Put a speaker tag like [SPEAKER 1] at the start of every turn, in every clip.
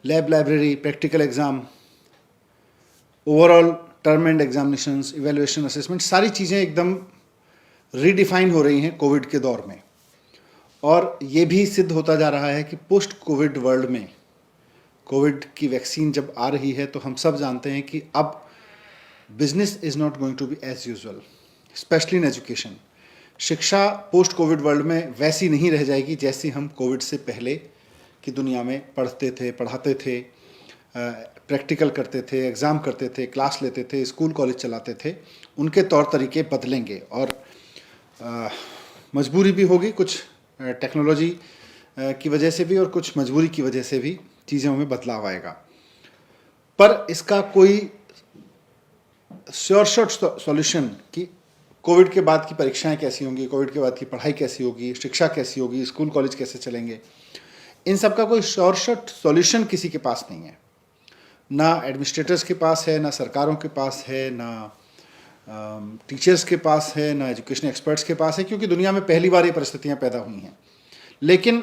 [SPEAKER 1] Lab library, practical exam, overall term and examinations, evaluation, assessment, सारी चीज़ें एकदम redefine हो रही हैं कोविड के दौर में। और ये भी सिद्ध होता जा रहा है कि पोस्ट कोविड वर्ल्ड में कोविड की वैक्सीन जब आ रही है तो हम सब जानते हैं कि अब business is not going to be as usual, specially in education. शिक्षा पोस्ट कोविड वर्ल्ड में वैसी नहीं रह जाएगी जैसी हम कोविड से पहले की दुनिया में पढ़ते थे, पढ़ाते थे, प्रैक्टिकल करते थे, एग्ज़ाम करते थे, क्लास लेते थे, स्कूल कॉलेज चलाते थे। उनके तौर तरीके बदलेंगे और मजबूरी भी होगी, कुछ टेक्नोलॉजी की वजह से भी और कुछ मजबूरी की वजह से भी चीज़ों में बदलाव आएगा। पर इसका कोई श्योर शॉट सॉल्यूशन कि कोविड के बाद की परीक्षाएं कैसी होंगी, कोविड के बाद की पढ़ाई कैसी होगी, शिक्षा कैसी होगी, स्कूल कॉलेज कैसे चलेंगे, इन सब का कोई श्योर शॉट सॉल्यूशन किसी के पास नहीं है। ना एडमिनिस्ट्रेटर्स के पास है, ना सरकारों के पास है, ना टीचर्स के पास है, ना एजुकेशन एक्सपर्ट्स के पास है, क्योंकि दुनिया में पहली बार ये परिस्थितियां पैदा हुई हैं। लेकिन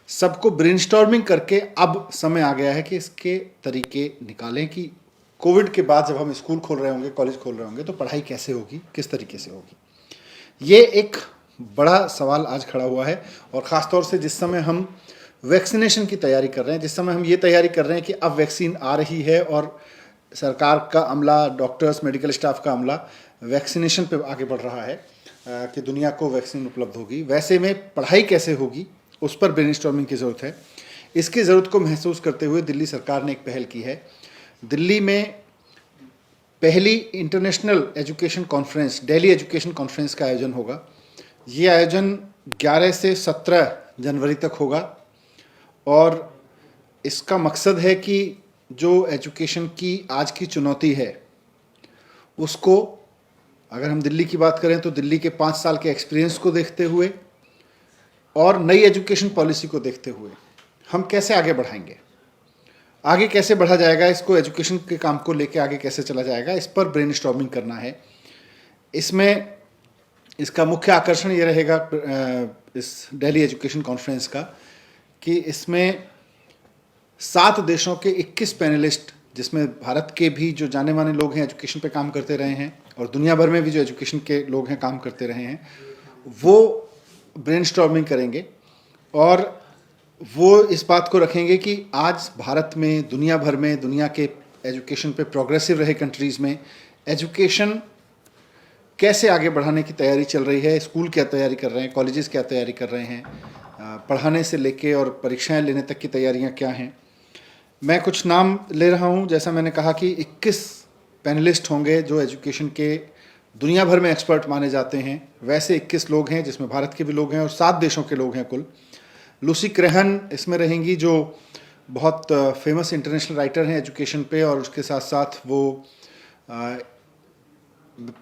[SPEAKER 1] सबको ब्रेनस्टॉर्मिंग करके अब समय आ गया है कि इसके तरीके निकालें कि कोविड के बाद जब हम स्कूल खोल रहे होंगे, कॉलेज खोल रहे होंगे, तो पढ़ाई कैसे होगी, किस तरीके से होगी। ये एक बड़ा सवाल आज खड़ा हुआ है। और ख़ास तौर से जिस समय हम वैक्सीनेशन की तैयारी कर रहे हैं, जिस समय हम ये तैयारी कर रहे हैं कि अब वैक्सीन आ रही है और सरकार का अमला, डॉक्टर्स, मेडिकल स्टाफ का अमला वैक्सीनेशन पे आगे बढ़ रहा है कि दुनिया को वैक्सीन उपलब्ध होगी, वैसे में पढ़ाई कैसे होगी उस पर ब्रेनस्टॉर्मिंग की ज़रूरत है। इसकी ज़रूरत को महसूस करते हुए दिल्ली सरकार ने एक पहल की है। दिल्ली में पहली international education conference, Delhi education conference का आयोजन होगा। ये आयोजन 11 से 17 जनवरी तक होगा और इसका मकसद है कि जो एजुकेशन की आज की चुनौती है उसको, अगर हम दिल्ली की बात करें तो दिल्ली के 5 साल के एक्सपीरियंस को देखते हुए और नई एजुकेशन पॉलिसी को देखते हुए हम कैसे आगे बढ़ाएंगे, आगे कैसे बढ़ा जाएगा, इसको एजुकेशन के काम को लेके आगे कैसे चला जाएगा, इस पर ब्रेनस्टॉर्मिंग करना है। इसमें इसका मुख्य आकर्षण ये रहेगा इस दिल्ली एजुकेशन कॉन्फ्रेंस का कि इसमें 7 देशों के 21 पैनलिस्ट, जिसमें भारत के भी जो जाने माने लोग हैं एजुकेशन पे काम करते रहे हैं और दुनिया भर में भी जो एजुकेशन के लोग हैं काम करते रहे हैं, वो ब्रेनस्टॉर्मिंग करेंगे और वो इस बात को रखेंगे कि आज भारत में, दुनिया भर में, दुनिया के एजुकेशन पे प्रोग्रेसिव रहे कंट्रीज़ में एजुकेशन कैसे आगे बढ़ाने की तैयारी चल रही है, स्कूल क्या तैयारी कर रहे हैं, कॉलेजेस क्या तैयारी कर रहे हैं, पढ़ाने से लेके और परीक्षाएं लेने तक की तैयारियां क्या हैं। मैं कुछ नाम ले रहा हूं। जैसा मैंने कहा कि 21 पैनलिस्ट होंगे जो एजुकेशन के दुनिया भर में एक्सपर्ट माने जाते हैं, वैसे 21 लोग हैं जिसमें भारत के भी लोग हैं और 7 देशों के लोग हैं कुल। लूसी क्रेहन इसमें रहेंगी जो बहुत फेमस इंटरनेशनल राइटर हैं एजुकेशन पे, और उसके साथ साथ वो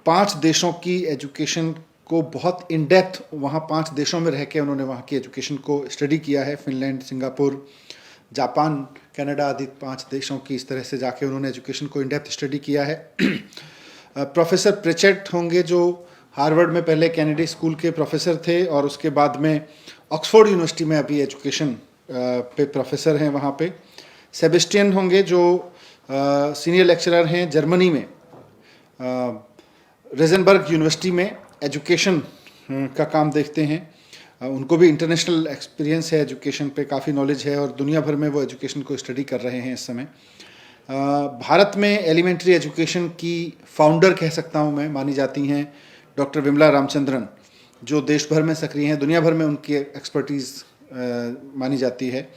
[SPEAKER 1] 5 देशों की एजुकेशन को बहुत इन डेप्थ, वहाँ 5 देशों में रह के उन्होंने वहाँ की एजुकेशन को स्टडी किया है। फिनलैंड, सिंगापुर, जापान, कनाडा आदि 5 देशों की इस तरह से जाके उन्होंने एजुकेशन को इन डेप्थ स्टडी किया है। प्रोफेसर प्रेचेट होंगे जो हार्वर्ड में पहले कैनेडी स्कूल के प्रोफेसर थे और उसके बाद में ऑक्सफोर्ड यूनिवर्सिटी में अभी एजुकेशन पे प्रोफेसर हैं वहाँ पे। सेबेस्टियन होंगे जो सीनियर लेक्चरर हैं जर्मनी में, रेजनबर्ग यूनिवर्सिटी में एजुकेशन का काम देखते हैं। उनको भी इंटरनेशनल एक्सपीरियंस है, एजुकेशन पे काफ़ी नॉलेज है और दुनिया भर में वो एजुकेशन को स्टडी कर रहे हैं इस समय। भारत में एलिमेंट्री एजुकेशन की फाउंडर कह सकता हूँ मैं, मानी जाती हैं डॉक्टर विमला रामचंद्रन, जो देश भर में सक्रिय हैं, दुनिया भर में उनकी एक्सपर्टीज़ मानी जाती है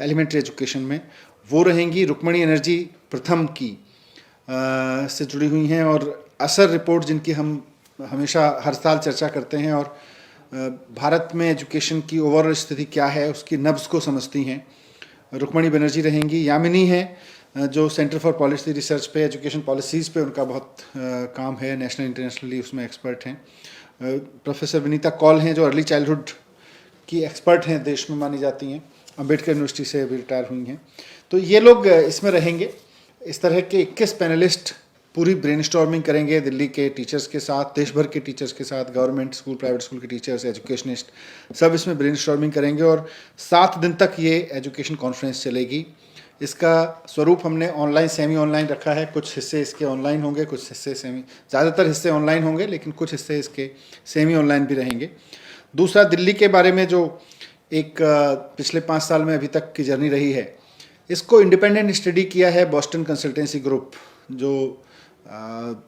[SPEAKER 1] एलिमेंट्री एजुकेशन में। वो रहेंगी। रुक्मणी एनर्जी प्रथम की से जुड़ी हुई हैं और असर रिपोर्ट जिनकी हम हमेशा हर साल चर्चा करते हैं और भारत में एजुकेशन की ओवरऑल स्थिति क्या है उसकी नब्ज़ को समझती हैं, रुक्मणी बनर्जी रहेंगी। यामिनी हैं जो सेंटर फॉर पॉलिसी रिसर्च पे, एजुकेशन पॉलिसीज़ पे उनका बहुत काम है, नेशनल इंटरनेशनली उसमें एक्सपर्ट हैं। प्रोफेसर विनीता कौल हैं जो अर्ली चाइल्डहुड की एक्सपर्ट हैं, देश में मानी जाती हैं, अम्बेडकर यूनिवर्सिटी से अभी रिटायर हुई हैं। तो ये लोग इसमें रहेंगे। इस तरह के 21 पैनलिस्ट पूरी ब्रेनस्टॉर्मिंग करेंगे दिल्ली के टीचर्स के साथ, देश भर के टीचर्स के साथ, गवर्नमेंट स्कूल, प्राइवेट स्कूल के टीचर्स, एजुकेशनिस्ट, सब इसमें ब्रेनस्टॉर्मिंग करेंगे और 7 दिन तक ये एजुकेशन कॉन्फ्रेंस चलेगी। इसका स्वरूप हमने ऑनलाइन सेमी ऑनलाइन रखा है। कुछ हिस्से इसके ऑनलाइन होंगे, कुछ हिस्से सेमी, ज़्यादातर हिस्से ऑनलाइन होंगे, लेकिन कुछ हिस्से इसके सेमी ऑनलाइन भी रहेंगे। दूसरा, दिल्ली के बारे में जो एक पिछले 5 साल में अभी तक की जर्नी रही है, इसको इंडिपेंडेंट स्टडी किया है बॉस्टन कंसल्टेंसी ग्रुप, जो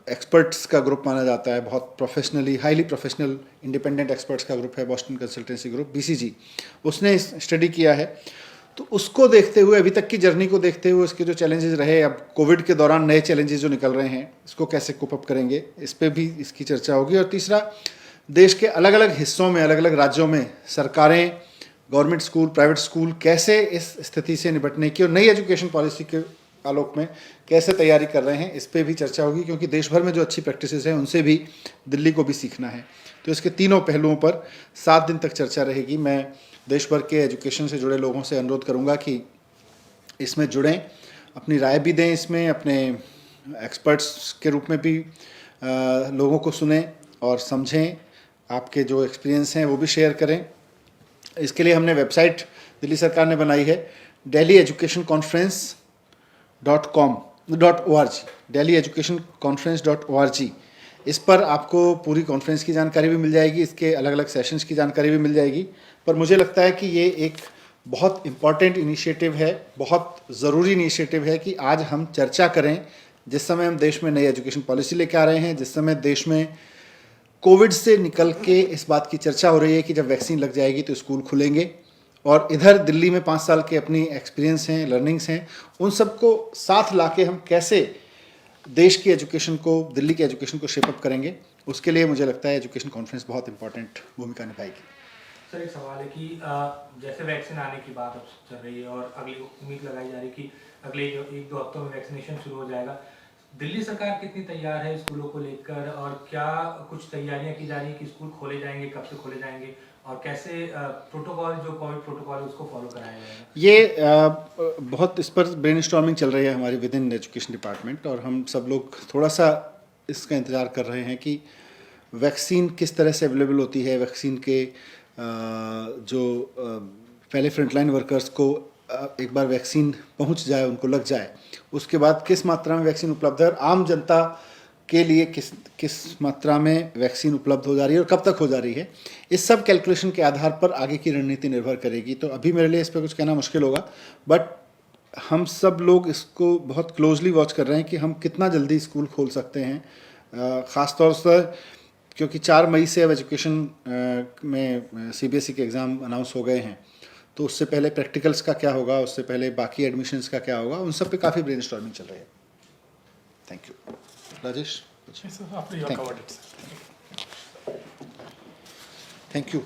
[SPEAKER 1] एक्सपर्ट्स का ग्रुप माना जाता है, बहुत professionally, highly professional independent experts का ग्रुप है बॉस्टन कंसल्टेंसी ग्रुप, BCG, उसने स्टडी किया है। तो उसको देखते हुए, अभी तक की जर्नी को देखते हुए, उसके जो चैलेंजेस रहे, अब कोविड के दौरान नए चैलेंजेस जो निकल रहे हैं, इसको कैसे कोप अप करेंगे, इस पर भी इसकी चर्चा होगी। और तीसरा, देश के अलग अलग हिस्सों में, अलग अलग राज्यों में सरकारें, गवर्नमेंट स्कूल, प्राइवेट स्कूल कैसे इस स्थिति से निपटने की और नई एजुकेशन पॉलिसी के आलोक में कैसे तैयारी कर रहे हैं, इस पे भी चर्चा होगी, क्योंकि देश भर में जो अच्छी प्रैक्टिसेस हैं उनसे भी दिल्ली को भी सीखना है। तो इसके तीनों पहलुओं पर 7 दिन तक चर्चा रहेगी। मैं देश भर के एजुकेशन से जुड़े लोगों से अनुरोध करूंगा कि इसमें जुड़ें, अपनी राय भी दें, इसमें अपने एक्सपर्ट्स के रूप में भी लोगों को सुनें और समझें, आपके जो एक्सपीरियंस हैं वो भी शेयर करें। इसके लिए हमने वेबसाइट दिल्ली सरकार ने बनाई है, delhieducationconference.com.org, delhieducationconference.org। इस पर आपको पूरी कॉन्फ्रेंस की जानकारी भी मिल जाएगी, इसके अलग अलग सेशंस की जानकारी भी मिल जाएगी। पर मुझे लगता है कि ये एक बहुत इम्पॉर्टेंट इनिशिएटिव है, बहुत ज़रूरी इनिशिएटिव है कि आज हम चर्चा करें, जिस समय हम देश में नई एजुकेशन पॉलिसी लेके आ रहे हैं, जिस समय देश में कोविड से निकल के इस बात की चर्चा हो रही है कि जब वैक्सीन लग जाएगी तो स्कूल खुलेंगे, और इधर दिल्ली में 5 साल के अपनी एक्सपीरियंस हैं, लर्निंग्स हैं, उन सबको साथ लाके हम कैसे देश की एजुकेशन को, दिल्ली की एजुकेशन को शेपअप करेंगे, उसके लिए मुझे लगता है एजुकेशन कॉन्फ्रेंस बहुत इंपॉर्टेंट भूमिका निभाएगी।
[SPEAKER 2] सर, एक सवाल है कि जैसे वैक्सीन आने की बात अब चल रही है और अगली उम्मीद लगाई जा रही है कि अगले 1-2 हफ्तों में वैक्सीनेशन शुरू हो जाएगा, दिल्ली सरकार कितनी तैयार है स्कूलों को लेकर, और क्या कुछ तैयारियां की जा रही है कि स्कूल खोले जाएंगे, कब से खोले जाएंगे, और कैसे प्रोटोकॉल, जो कोविड प्रोटोकॉल है उसको फॉलो कराया जाएगा?
[SPEAKER 1] ये बहुत इस पर ब्रेनस्टॉर्मिंग चल रही है हमारी विद इन एजुकेशन डिपार्टमेंट, और हम सब लोग थोड़ा सा इसका इंतज़ार कर रहे हैं कि वैक्सीन किस तरह से अवेलेबल होती है, वैक्सीन के जो पहले फ्रंटलाइन वर्कर्स को एक बार वैक्सीन पहुंच जाए, उनको लग जाए, उसके बाद किस मात्रा में वैक्सीन उपलब्ध है और आम जनता के लिए किस मात्रा में वैक्सीन उपलब्ध हो जा रही है और कब तक हो जा रही है, इस सब कैलकुलेशन के आधार पर आगे की रणनीति निर्भर करेगी। तो अभी मेरे लिए इस पर कुछ कहना मुश्किल होगा, बट हम सब लोग इसको बहुत क्लोजली वॉच कर रहे हैं कि हम कितना जल्दी स्कूल खोल सकते हैं, ख़ासतौर से क्योंकि 4 मई से अब एजुकेशन में CBSE के एग्ज़ाम अनाउंस हो गए हैं, तो उससे पहले प्रैक्टिकल्स का क्या होगा, उससे पहले बाकी एडमिशन्स का क्या होगा, उन सब पे काफ़ी ब्रेनस्टॉर्मिंग चल रही है। Thank you. Rajesh,
[SPEAKER 3] Yes, sir. After you have covered it, sir.
[SPEAKER 1] Thank you.